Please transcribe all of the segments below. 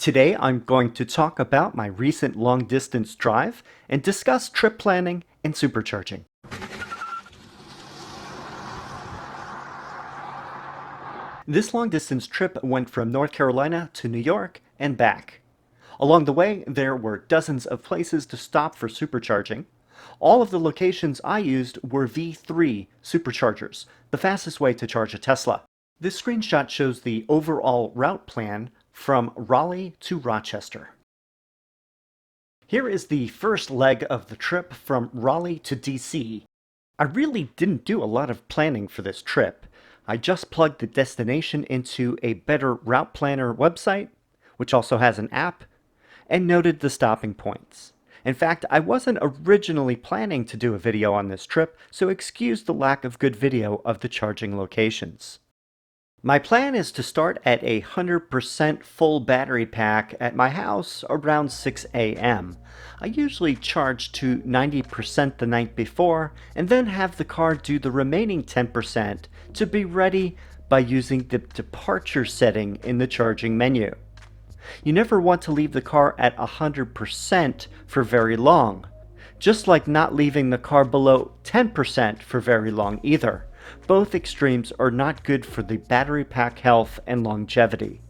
Today I'm going to talk about my recent long distance drive and discuss trip planning and supercharging. This long distance trip went from North Carolina to New York and back. Along the way, there were dozens of places to stop for supercharging. All of the locations I used were V3 superchargers, the fastest way to charge a Tesla. This screenshot shows the overall route plan from Raleigh to Rochester. Here is the first leg of the trip from Raleigh to DC. I really didn't do a lot of planning for this trip. I just plugged the destination into a Better Route Planner website, which also has an app, and noted the stopping points. In fact, I wasn't originally planning to do a video on this trip, so excuse the lack of good video of the charging locations. My plan is to start at a 100% full battery pack at my house around 6 a.m. I usually charge to 90% the night before and then have the car do the remaining 10% to be ready by using the departure setting in the charging menu. You never want to leave the car at 100% for very long, just like not leaving the car below 10% for very long either. Both extremes are not good for the battery pack health and longevity.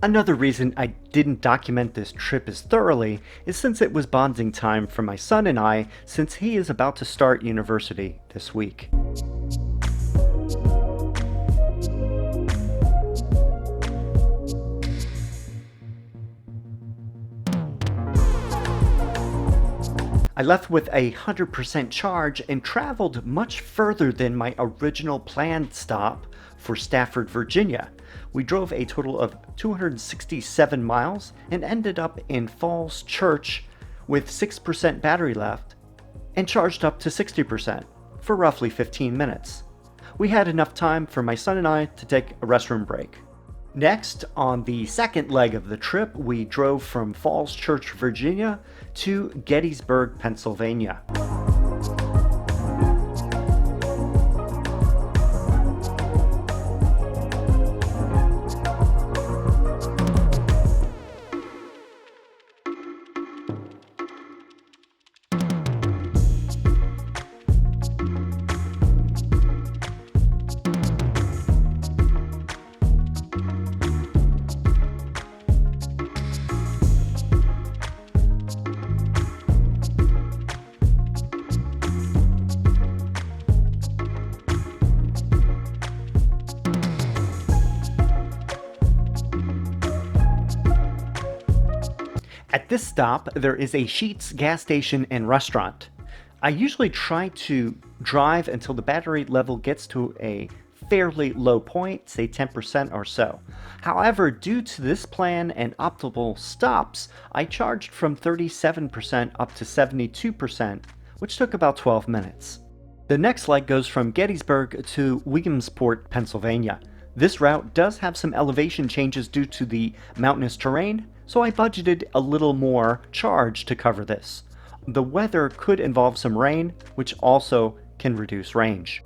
Another reason I didn't document this trip as thoroughly is since it was bonding time for my son and I, since he is about to start university this week. I left with a 100% charge and traveled much further than my original planned stop for Stafford, Virginia. We drove a total of 267 miles and ended up in Falls Church with 6% battery left and charged up to 60% for roughly 15 minutes. We had enough time for my son and I to take a restroom break. Next, on the second leg of the trip, we drove from Falls Church, Virginia to Gettysburg, Pennsylvania. At this stop, there is a Sheetz gas station and restaurant. I usually try to drive until the battery level gets to a fairly low point, say 10% or so. However, due to this plan and optimal stops, I charged from 37% up to 72%, which took about 12 minutes. The next leg goes from Gettysburg to Williamsport, Pennsylvania. This route does have some elevation changes due to the mountainous terrain, so I budgeted a little more charge to cover this. The weather could involve some rain, which also can reduce range.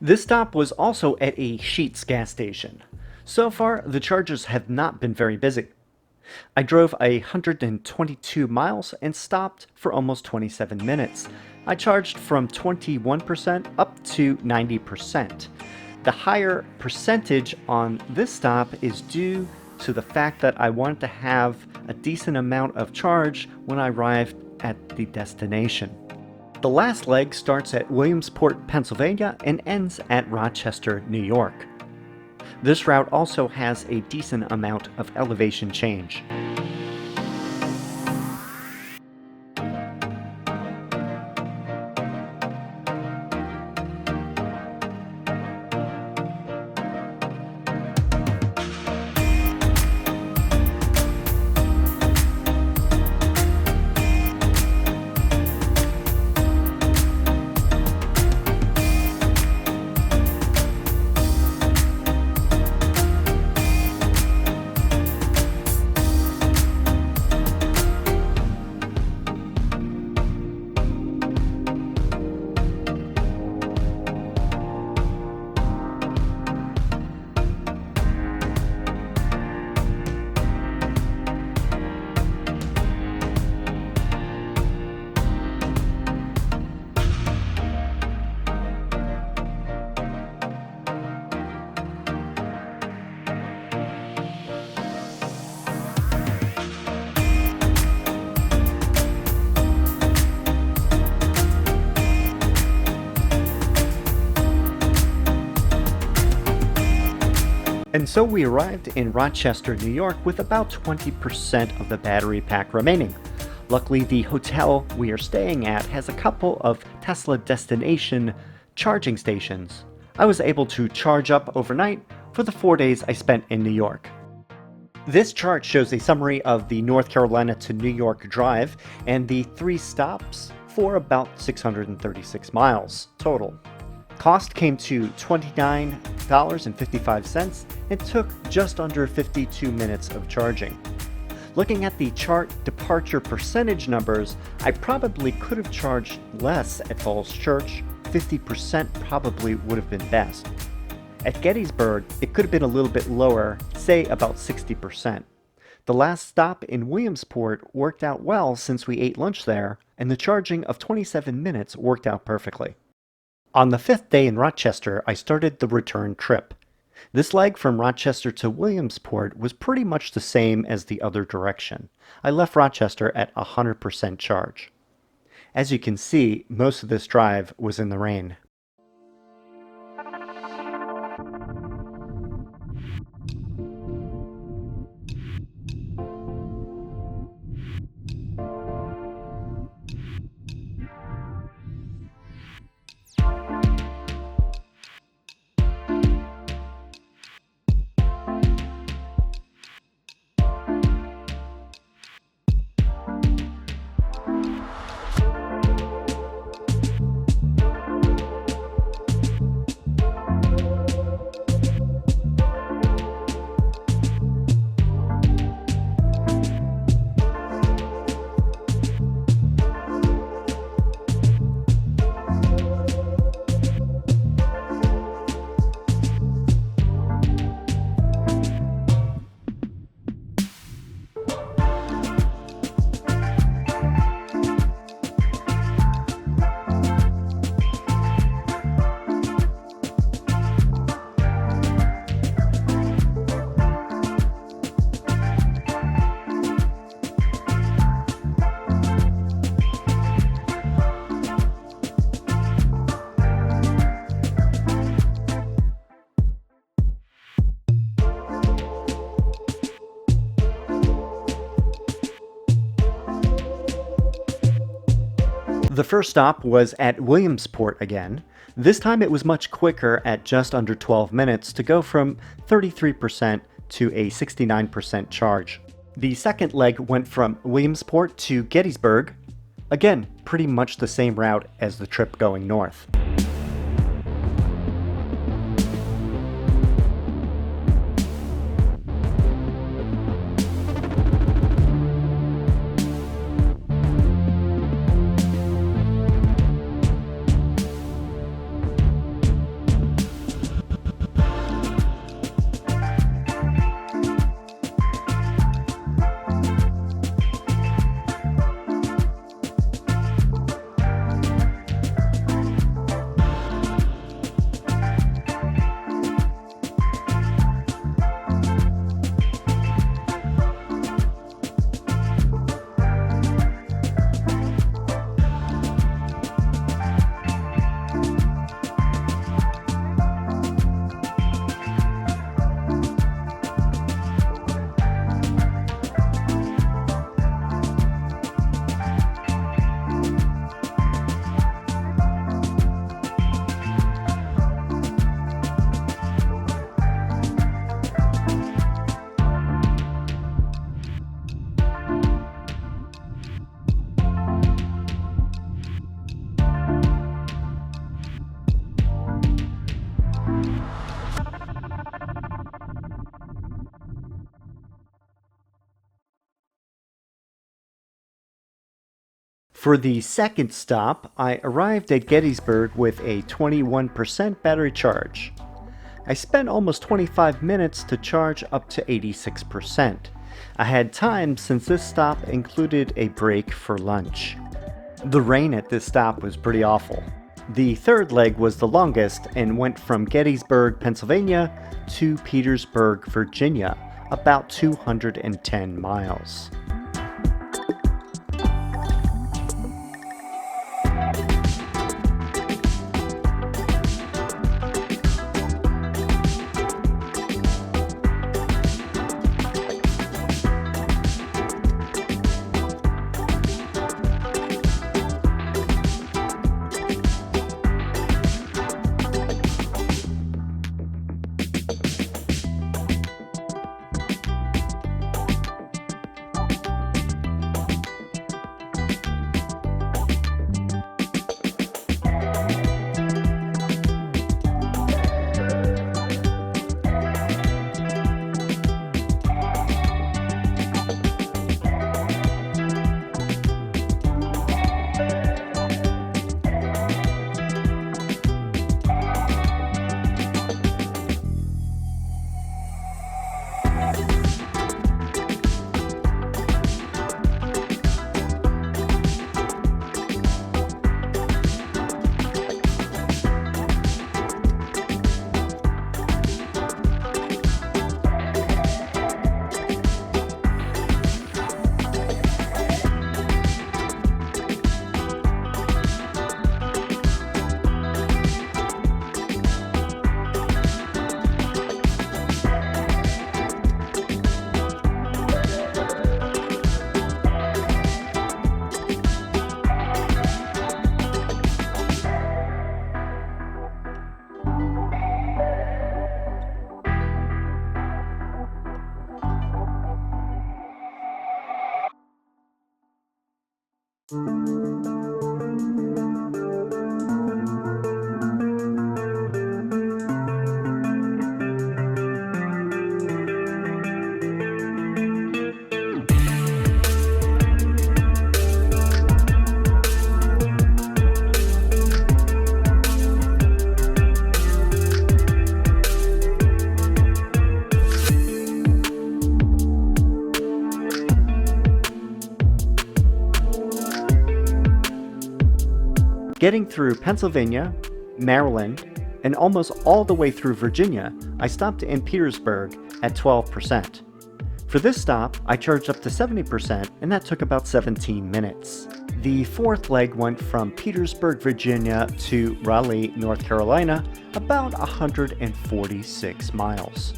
This stop was also at a Sheetz gas station. So far, the chargers have not been very busy. I drove 122 miles and stopped for almost 27 minutes. I charged from 21% up to 90%. The higher percentage on this stop is due to the fact that I wanted to have a decent amount of charge when I arrived at the destination. The last leg starts at Williamsport, Pennsylvania and ends at Rochester, New York. This route also has a decent amount of elevation change. And so we arrived in Rochester, New York with about 20% of the battery pack remaining. Luckily, the hotel we are staying at has a couple of Tesla destination charging stations. I was able to charge up overnight for the 4 days I spent in New York. This chart shows a summary of the North Carolina to New York drive and the 3 stops for about 636 miles total. Cost came to $29.55 and took just under 52 minutes of charging. Looking at the chart departure percentage numbers, I probably could have charged less at Falls Church. 50% probably would have been best. At Gettysburg, it could have been a little bit lower, say about 60%. The last stop in Williamsport worked out well since we ate lunch there, and the charging of 27 minutes worked out perfectly. On the 5th day in Rochester, I started the return trip. This leg from Rochester to Williamsport was pretty much the same as the other direction. I left Rochester at 100% charge. As you can see, most of this drive was in the rain. The first stop was at Williamsport again. This time it was much quicker at just under 12 minutes to go from 33% to a 69% charge. The second leg went from Williamsport to Gettysburg. Again, pretty much the same route as the trip going north. For the second stop, I arrived at Gettysburg with a 21% battery charge. I spent almost 25 minutes to charge up to 86%. I had time since this stop included a break for lunch. The rain at this stop was pretty awful. The third leg was the longest and went from Gettysburg, Pennsylvania to Petersburg, Virginia, about 210 miles. Getting through Pennsylvania, Maryland, and almost all the way through Virginia, I stopped in Petersburg at 12%. For this stop, I charged up to 70%, and that took about 17 minutes. The fourth leg went from Petersburg, Virginia to Raleigh, North Carolina, about 146 miles.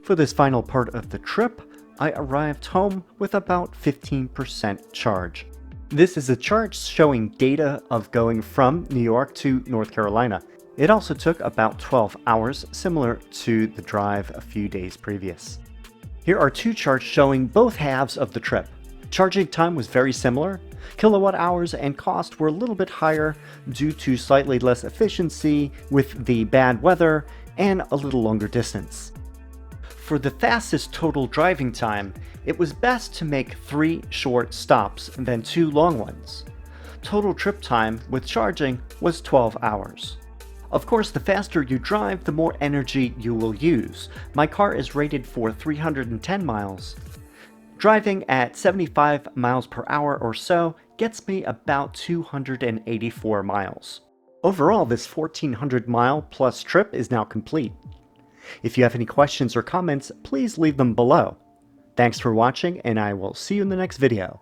For this final part of the trip, I arrived home with about 15% charge. This is a chart showing data of going from New York to North Carolina. It also took about 12 hours, similar to the drive a few days previous. Here are two charts showing both halves of the trip. Charging time was very similar. Kilowatt hours and cost were a little bit higher due to slightly less efficiency with the bad weather and a little longer distance. For the fastest total driving time, it was best to make 3 short stops than 2 long ones. Total trip time with charging was 12 hours. Of course, the faster you drive, the more energy you will use. My car is rated for 310 miles. Driving at 75 miles per hour or so gets me about 284 miles. Overall, this 1400 mile plus trip is now complete. If you have any questions or comments, please leave them below. Thanks for watching, and I will see you in the next video.